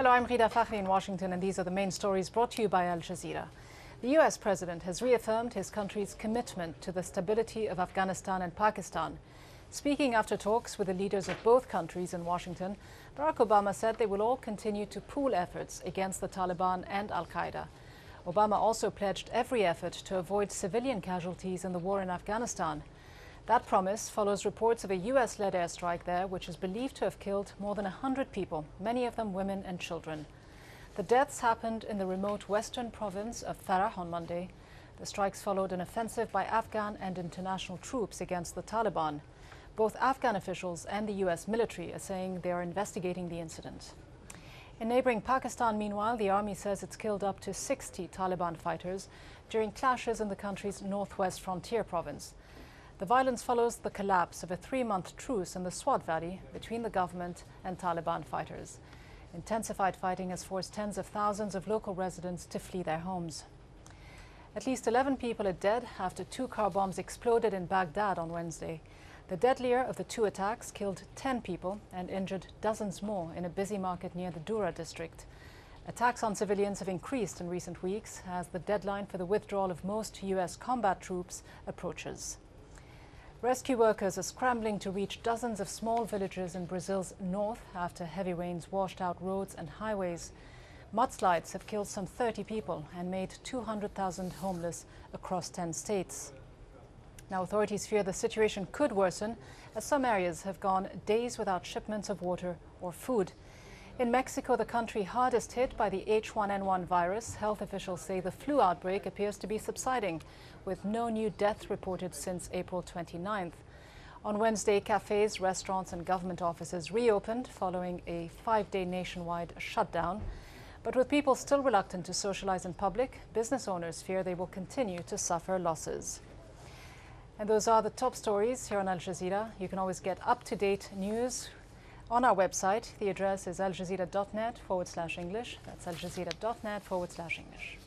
Hello, I'm Rida Fakhri in Washington, and these are the main stories brought to you by Al Jazeera. The US president has reaffirmed his country's commitment to the stability of Afghanistan and Pakistan. Speaking after talks with the leaders of both countries in Washington, Barack Obama said they will all continue to pool efforts against the Taliban and Al-Qaeda. Obama also pledged every effort to avoid civilian casualties in the war in Afghanistan. That promise follows reports of a US-led airstrike there, which is believed to have killed more than 100 people, many of them women and children. The deaths happened in the remote western province of Farah on Monday. The strikes followed an offensive by Afghan and international troops against the Taliban. Both Afghan officials and the US military are saying they are investigating the incident. In neighboring Pakistan, meanwhile, the army says it's killed up to 60 Taliban fighters during clashes in the country's northwest frontier province. The violence follows the collapse of a 3-month truce in the Swat Valley between the government and Taliban fighters. Intensified fighting has forced tens of thousands of local residents to flee their homes. At least 11 people are dead after 2 car bombs exploded in Baghdad on Wednesday. The deadlier of the 2 attacks killed 10 people and injured dozens more in a busy market near the Dura district. Attacks on civilians have increased in recent weeks as the deadline for the withdrawal of most US combat troops approaches. Rescue workers are scrambling to reach dozens of small villages in Brazil's north after heavy rains washed out roads and highways. Mudslides have killed some 30 people and made 200,000 homeless across 10 states. Now, authorities fear the situation could worsen as some areas have gone days without shipments of water or food. In Mexico, the country hardest hit by the H1N1 virus, health officials say the flu outbreak appears to be subsiding, with no new death reported since April 29th. On Wednesday, cafes, restaurants and government offices reopened following a 5-day nationwide shutdown. But with people still reluctant to socialize in public, business owners fear they will continue to suffer losses. And those are the top stories here on Al Jazeera. You can always get up-to-date news on our website. The address is aljazeera.net/English. That's aljazeera.net/English.